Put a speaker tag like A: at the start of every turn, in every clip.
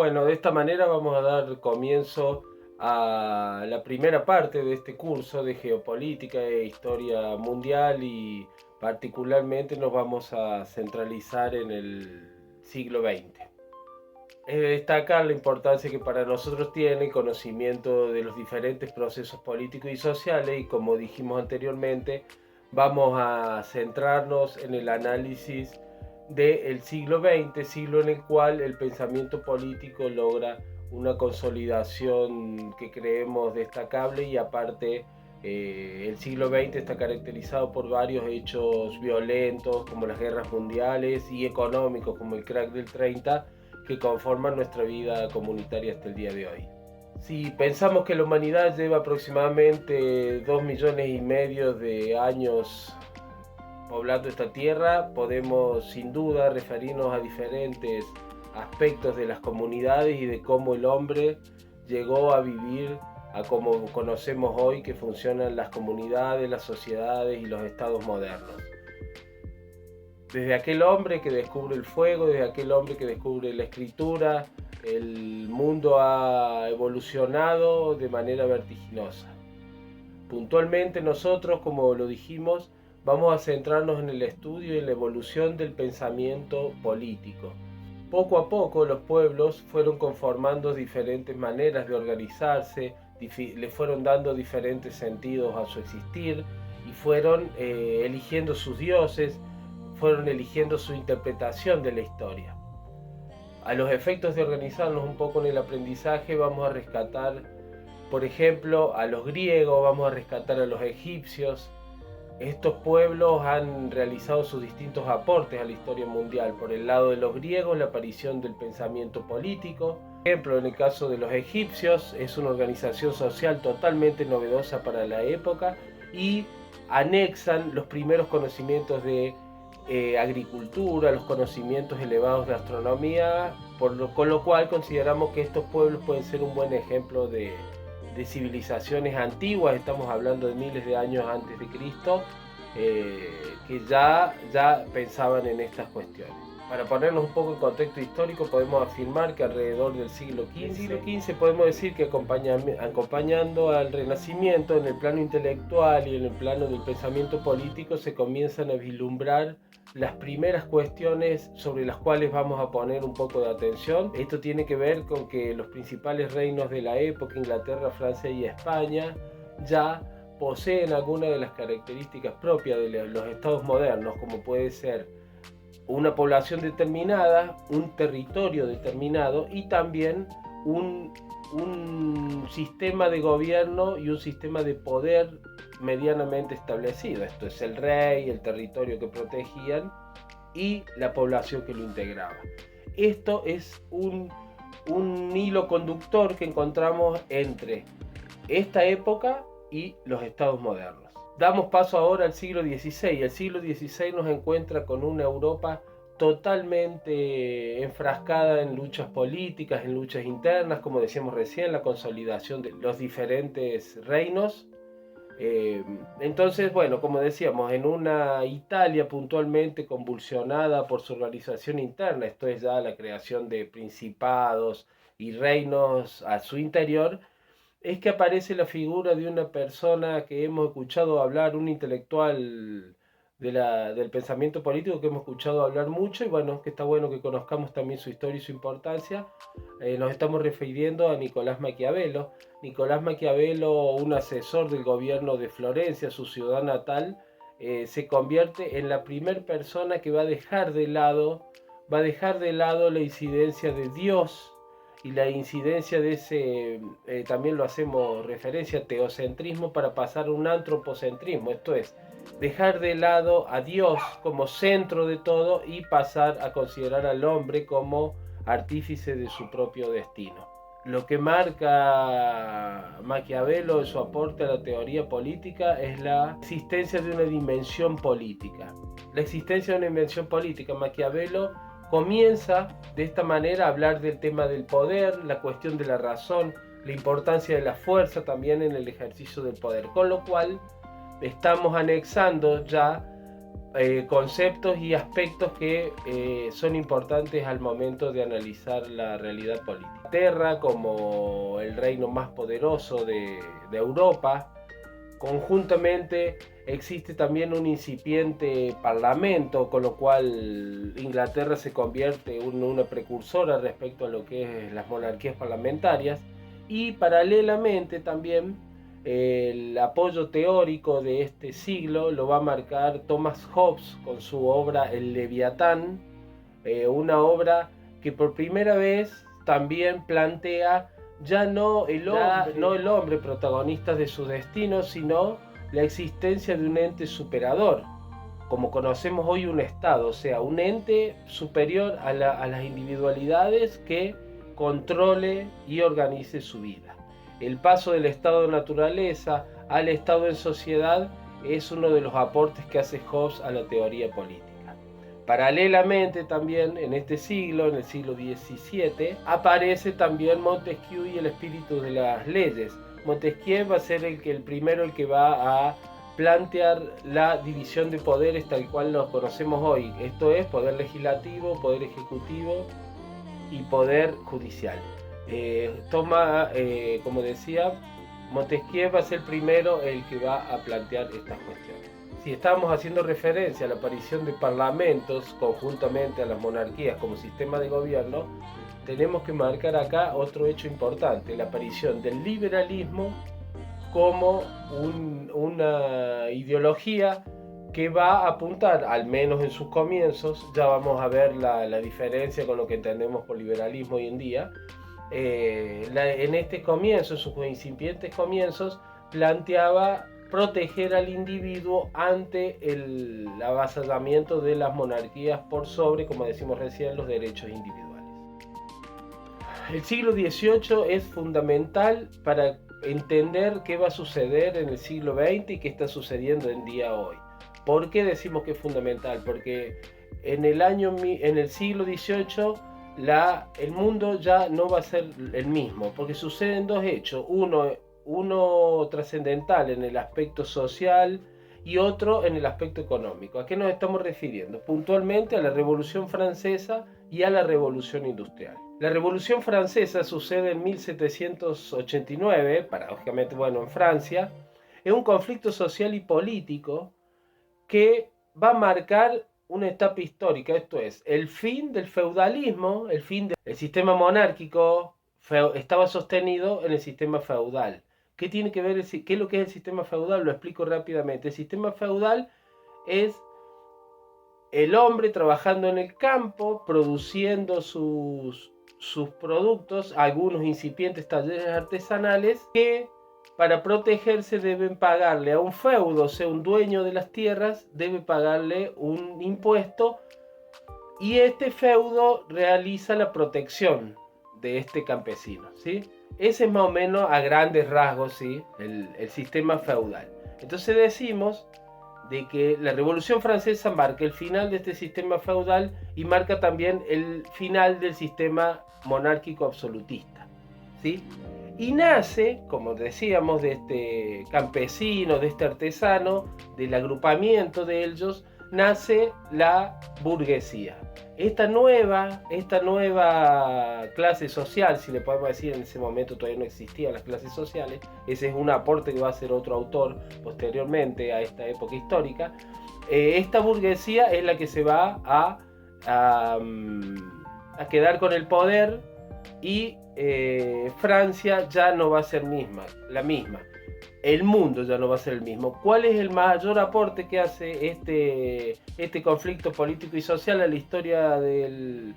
A: Bueno, de esta manera vamos a dar comienzo a la primera parte de este curso de geopolítica e historia mundial y particularmente nos vamos a centralizar en el siglo XX. Es de destacar la importancia que para nosotros tiene el conocimiento de los diferentes procesos políticos y sociales y como dijimos anteriormente, vamos a centrarnos en el análisis del siglo XX, siglo en el cual el pensamiento político logra una consolidación que creemos destacable y aparte el siglo XX está caracterizado por varios hechos violentos como las guerras mundiales y económicos como el crack del 30 que conforman nuestra vida comunitaria hasta el día de hoy. Si pensamos que la humanidad lleva aproximadamente 2,5 millones de años poblando esta tierra, podemos sin duda referirnos a diferentes aspectos de las comunidades y de cómo el hombre llegó a vivir a como conocemos hoy que funcionan las comunidades, las sociedades y los estados modernos. Desde aquel hombre que descubre el fuego, desde aquel hombre que descubre la escritura, el mundo ha evolucionado de manera vertiginosa. Puntualmente nosotros, como lo dijimos, vamos a centrarnos en el estudio y en la evolución del pensamiento político. Poco a poco los pueblos fueron conformando diferentes maneras de organizarse, le fueron dando diferentes sentidos a su existir y fueron eligiendo sus dioses, fueron eligiendo su interpretación de la historia. A los efectos de organizarnos un poco en el aprendizaje vamos a rescatar, por ejemplo, a los griegos, vamos a rescatar a los egipcios. Estos pueblos han realizado sus distintos aportes a la historia mundial. Por el lado de los griegos, la aparición del pensamiento político. Por ejemplo, en el caso de los egipcios, es una organización social totalmente novedosa para la época y anexan los primeros conocimientos de agricultura, los conocimientos elevados de astronomía, con lo cual consideramos que estos pueblos pueden ser un buen ejemplo de civilizaciones antiguas. Estamos hablando de miles de años antes de Cristo, que ya pensaban en estas cuestiones. Para ponernos un poco en contexto histórico, podemos afirmar que alrededor del siglo XV podemos decir que acompañando al Renacimiento en el plano intelectual y en el plano del pensamiento político se comienzan a vislumbrar las primeras cuestiones sobre las cuales vamos a poner un poco de atención. Esto tiene que ver con que los principales reinos de la época, Inglaterra, Francia y España, ya poseen algunas de las características propias de los estados modernos, como puede ser una población determinada, un territorio determinado y también un sistema de gobierno y un sistema de poder medianamente establecido. Esto es el rey, el territorio que protegían y la población que lo integraba. Esto es un hilo conductor que encontramos entre esta época y los estados modernos. Damos paso ahora al siglo XVI. El siglo XVI nos encuentra con una Europa totalmente enfrascada en luchas políticas, en luchas internas, como decíamos recién, la consolidación de los diferentes reinos. Entonces, bueno, como decíamos, en una Italia puntualmente convulsionada por su organización interna, esto es ya la creación de principados y reinos a su interior, es que aparece la figura de una persona que hemos escuchado hablar, un intelectual del pensamiento político que hemos escuchado hablar mucho y bueno, que está bueno que conozcamos también su historia y su importancia. Nos estamos refiriendo a Nicolás Maquiavelo. Nicolás Maquiavelo, un asesor del gobierno de Florencia, su ciudad natal, se convierte en la primera persona que va a dejar de lado la incidencia de Dios y la incidencia de ese, también lo hacemos referencia, teocentrismo para pasar a un antropocentrismo, esto es, dejar de lado a Dios como centro de todo y pasar a considerar al hombre como artífice de su propio destino. Lo que marca Maquiavelo en su aporte a la teoría política es la existencia de una dimensión política. La existencia de una dimensión política, Maquiavelo comienza de esta manera a hablar del tema del poder, la cuestión de la razón, la importancia de la fuerza también en el ejercicio del poder, con lo cual estamos anexando ya conceptos y aspectos que son importantes al momento de analizar la realidad política. Inglaterra, como el reino más poderoso de Europa, conjuntamente existe también un incipiente parlamento, con lo cual Inglaterra se convierte en una precursora respecto a lo que es las monarquías parlamentarias, y paralelamente también el apoyo teórico de este siglo lo va a marcar Thomas Hobbes con su obra El Leviatán, una obra que por primera vez también plantea ya no el hombre protagonista de su destino, sino la existencia de un ente superador, como conocemos hoy un Estado, o sea, un ente superior a las individualidades que controle y organice su vida. El paso del estado de naturaleza al estado en sociedad es uno de los aportes que hace Hobbes a la teoría política. Paralelamente también en este siglo, en el siglo XVII, aparece también Montesquieu y el espíritu de las leyes. Montesquieu va a ser el primero que va a plantear la división de poderes tal cual los conocemos hoy. Esto es poder legislativo, poder ejecutivo y poder judicial. Como decía, Montesquieu va a ser primero el que va a plantear estas cuestiones. Si estamos haciendo referencia a la aparición de parlamentos conjuntamente a las monarquías como sistema de gobierno, tenemos que marcar acá otro hecho importante, la aparición del liberalismo como una ideología que va a apuntar, al menos en sus comienzos, ya vamos a ver la diferencia con lo que entendemos por liberalismo hoy en día, en este comienzo, en sus incipientes comienzos, planteaba proteger al individuo ante el avasallamiento de las monarquías por sobre, como decimos recién, los derechos individuales. El siglo XVIII es fundamental para entender qué va a suceder en el siglo XX y qué está sucediendo en día hoy. ¿Por qué decimos que es fundamental? Porque en el siglo XVIII el mundo ya no va a ser el mismo, porque suceden dos hechos, uno trascendental en el aspecto social y otro en el aspecto económico. ¿A qué nos estamos refiriendo? Puntualmente a la Revolución Francesa y a la Revolución Industrial. La Revolución Francesa sucede en 1789, paradójicamente, en Francia. Es un conflicto social y político que va a marcar una etapa histórica, esto es, el fin del feudalismo, el fin del sistema monárquico estaba sostenido en el sistema feudal. ¿Qué tiene que ver, qué es lo que es el sistema feudal? Lo explico rápidamente. El sistema feudal es el hombre trabajando en el campo, produciendo sus productos, algunos incipientes talleres artesanales, que para protegerse deben pagarle a un feudo, o sea, un dueño de las tierras, debe pagarle un impuesto, y este feudo realiza la protección de este campesino, ¿sí? Ese es más o menos a grandes rasgos, ¿sí? el sistema feudal. Entonces decimos de que la Revolución Francesa marca el final de este sistema feudal y marca también el final del sistema monárquico absolutista, ¿sí? Y nace, como decíamos, de este campesino, de este artesano, del agrupamiento de ellos, nace la burguesía. Esta nueva clase social, si le podemos decir, en ese momento todavía no existían las clases sociales, ese es un aporte que va a hacer otro autor posteriormente a esta época histórica. Esta burguesía es la que se va a quedar con el poder, y Francia ya no va a ser la misma. El mundo ya no va a ser el mismo. ¿Cuál es el mayor aporte que hace este conflicto político y social a la historia de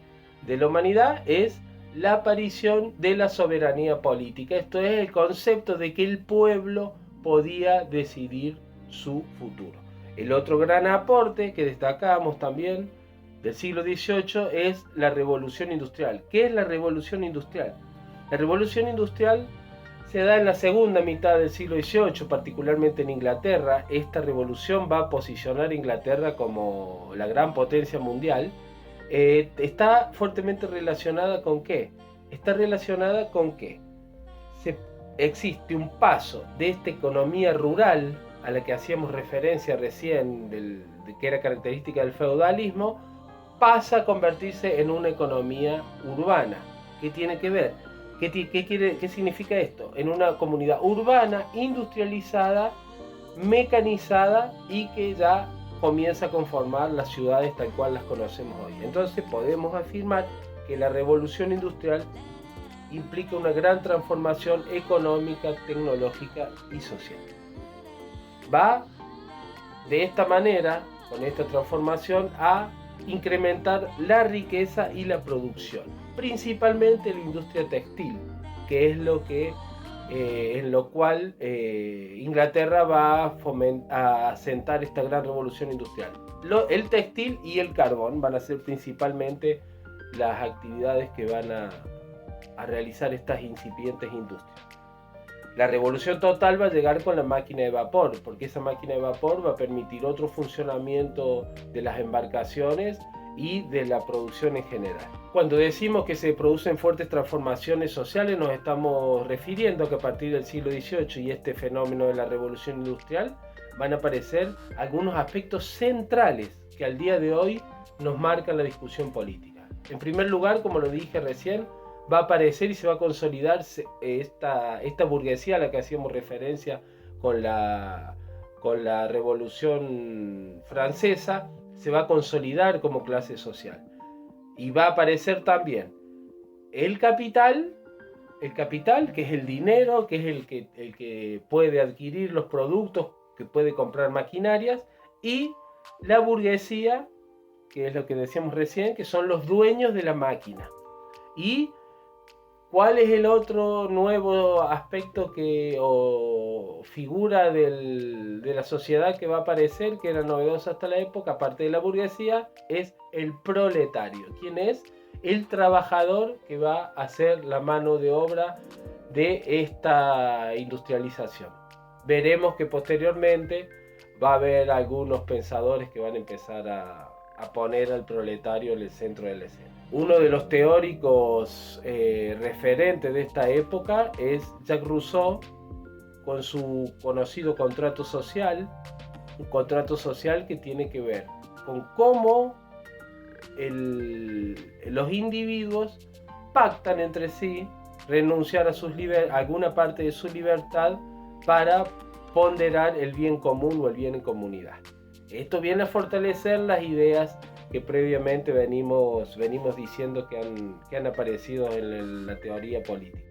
A: la humanidad? Es la aparición de la soberanía política. Esto es el concepto de que el pueblo podía decidir su futuro. El otro gran aporte que destacamos también del siglo XVIII es la Revolución Industrial. ¿Qué es la Revolución Industrial? La Revolución Industrial se da en la segunda mitad del siglo XVIII, particularmente en Inglaterra. Esta revolución va a posicionar a Inglaterra como la gran potencia mundial. Está fuertemente relacionada con ¿qué? Está relacionada con que existe un paso de esta economía rural a la que hacíamos referencia recién del que era característica del feudalismo, pasa a convertirse en una economía urbana. ¿Qué tiene que ver? ¿Qué significa esto? En una comunidad urbana, industrializada, mecanizada y que ya comienza a conformar las ciudades tal cual las conocemos hoy. Entonces podemos afirmar que la revolución industrial implica una gran transformación económica, tecnológica y social. Va de esta manera, con esta transformación, a incrementar la riqueza y la producción, principalmente la industria textil, que es lo que en lo cual Inglaterra va a asentar esta gran revolución industrial. El textil y el carbón van a ser principalmente las actividades que van a realizar estas incipientes industrias. La revolución total va a llegar con la máquina de vapor, porque esa máquina de vapor va a permitir otro funcionamiento de las embarcaciones y de la producción en general. Cuando decimos que se producen fuertes transformaciones sociales, nos estamos refiriendo a que a partir del siglo XVIII y este fenómeno de la revolución industrial van a aparecer algunos aspectos centrales que al día de hoy nos marcan la discusión política. En primer lugar, como lo dije recién, va a aparecer y se va a consolidar esta burguesía a la que hacíamos referencia con la Revolución Francesa, se va a consolidar como clase social. Y va a aparecer también el capital, que es el dinero, que es el que puede adquirir los productos, que puede comprar maquinarias, y la burguesía, que es lo que decíamos recién, que son los dueños de la máquina. Y ¿cuál es el otro nuevo aspecto o figura de la sociedad que va a aparecer, que era novedosa hasta la época, aparte de la burguesía? Es el proletario. ¿Quién es? El trabajador que va a hacer la mano de obra de esta industrialización. Veremos que posteriormente va a haber algunos pensadores que van a empezar a poner al proletario en el centro de la escena. Uno de los teóricos referentes de esta época es Jacques Rousseau, con su conocido contrato social, un contrato social que tiene que ver con cómo los individuos pactan entre sí renunciar a alguna parte de su libertad para ponderar el bien común o el bien en comunidad. Esto viene a fortalecer las ideas que previamente venimos diciendo que han aparecido en la teoría política.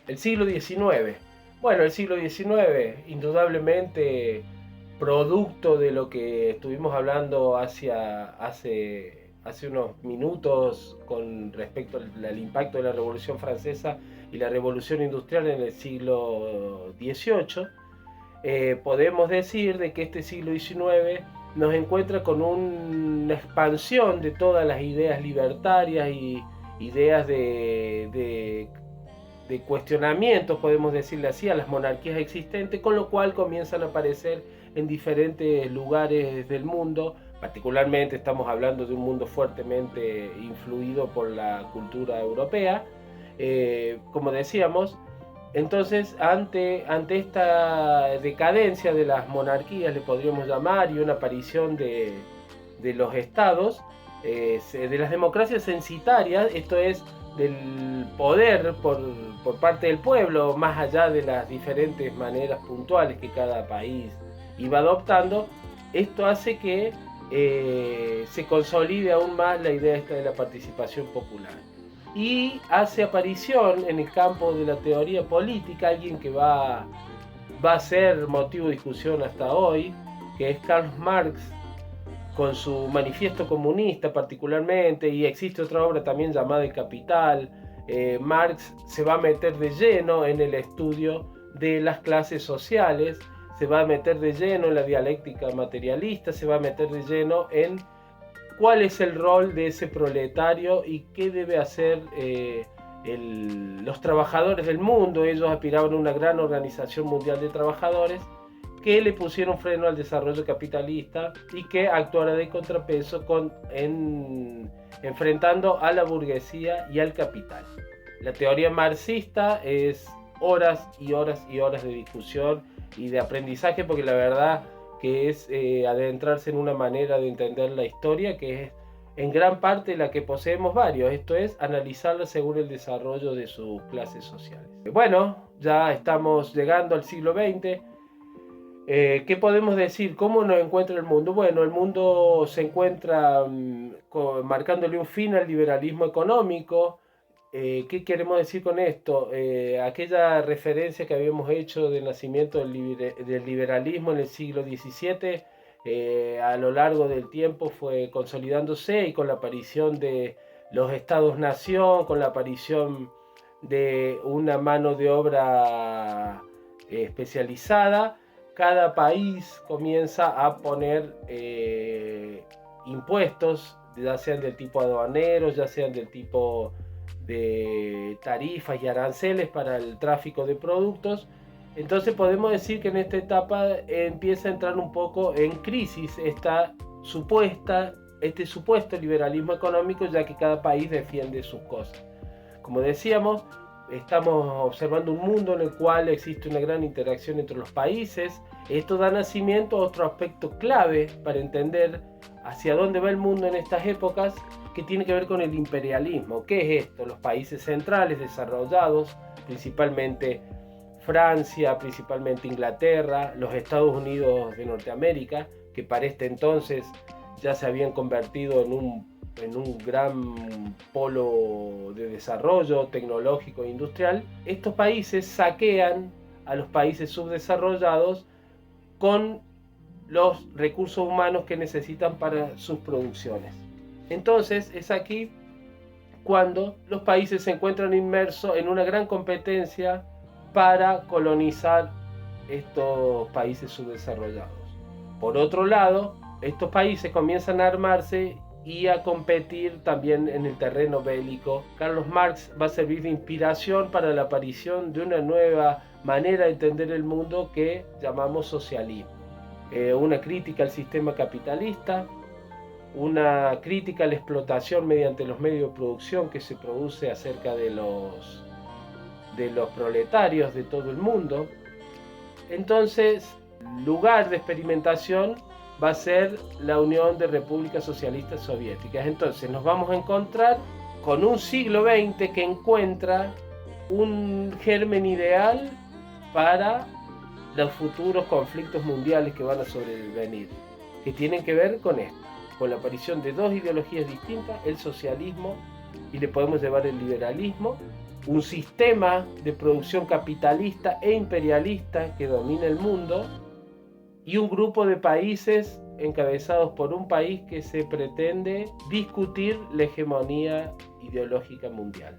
A: El siglo XIX. Bueno, el siglo XIX, indudablemente producto de lo que estuvimos hablando hace unos minutos con respecto al impacto de la Revolución Francesa y la Revolución Industrial en el siglo XVIII, podemos decir de que este siglo XIX nos encuentra con una expansión de todas las ideas libertarias y ideas de cuestionamientos, podemos decirle así, a las monarquías existentes, con lo cual comienzan a aparecer en diferentes lugares del mundo. Particularmente estamos hablando de un mundo fuertemente influido por la cultura europea, como decíamos. Entonces, ante esta decadencia de las monarquías, le podríamos llamar, y una aparición de los estados, de las democracias censitarias, esto es, del poder por parte del pueblo, más allá de las diferentes maneras puntuales que cada país iba adoptando, esto hace que se consolide aún más la idea esta de la participación popular. Y hace aparición en el campo de la teoría política alguien que va a ser motivo de discusión hasta hoy, que es Karl Marx, con su manifiesto comunista particularmente, y existe otra obra también llamada El Capital. Marx se va a meter de lleno en el estudio de las clases sociales, se va a meter de lleno en la dialéctica materialista, se va a meter de lleno en cuál es el rol de ese proletario y qué debe hacer los trabajadores del mundo. Ellos aspiraban a una gran organización mundial de trabajadores que le pusieron freno al desarrollo capitalista y que actuara de contrapeso enfrentando a la burguesía y al capital. La teoría marxista es horas y horas y horas de discusión y de aprendizaje, porque la verdad que es adentrarse en una manera de entender la historia que es en gran parte la que poseemos varios, esto es, analizarla según el desarrollo de sus clases sociales. Bueno, ya estamos llegando al siglo XX. ¿Qué podemos decir? ¿Cómo nos encuentra el mundo? Bueno, el mundo se encuentra marcándole un fin al liberalismo económico. ¿Qué queremos decir con esto? Aquella referencia que habíamos hecho del nacimiento del liberalismo en el siglo XVII, a lo largo del tiempo fue consolidándose, y con la aparición de los estados-nación, con la aparición de una mano de obra especializada, cada país comienza a poner impuestos, ya sean del tipo aduaneros, ya sean del tipo de tarifas y aranceles para el tráfico de productos. Entonces podemos decir que en esta etapa empieza a entrar un poco en crisis este supuesto liberalismo económico, ya que cada país defiende sus cosas. Como decíamos, estamos observando un mundo en el cual existe una gran interacción entre los países. Esto da nacimiento a otro aspecto clave para entender hacia dónde va el mundo en estas épocas, que tiene que ver con el imperialismo. ¿Qué es esto? Los países centrales desarrollados, principalmente Francia, principalmente Inglaterra, los Estados Unidos de Norteamérica, que para este entonces ya se habían convertido en un gran polo de desarrollo tecnológico e industrial. Estos países saquean a los países subdesarrollados con los recursos humanos que necesitan para sus producciones. Entonces es aquí cuando los países se encuentran inmersos en una gran competencia para colonizar estos países subdesarrollados. Por otro lado, estos países comienzan a armarse y a competir también en el terreno bélico. Carlos Marx va a servir de inspiración para la aparición de una nueva manera de entender el mundo que llamamos socialismo. Una crítica al sistema capitalista, una crítica a la explotación mediante los medios de producción que se produce acerca de los proletarios de todo el mundo. Entonces, lugar de experimentación va a ser la Unión de Repúblicas Socialistas Soviéticas. Entonces nos vamos a encontrar con un siglo XX que encuentra un germen ideal para los futuros conflictos mundiales que van a sobrevenir, que tienen que ver con esto, con la aparición de dos ideologías distintas, el socialismo y le podemos llevar el liberalismo, un sistema de producción capitalista e imperialista que domina el mundo, y un grupo de países encabezados por un país que se pretende discutir la hegemonía ideológica mundial.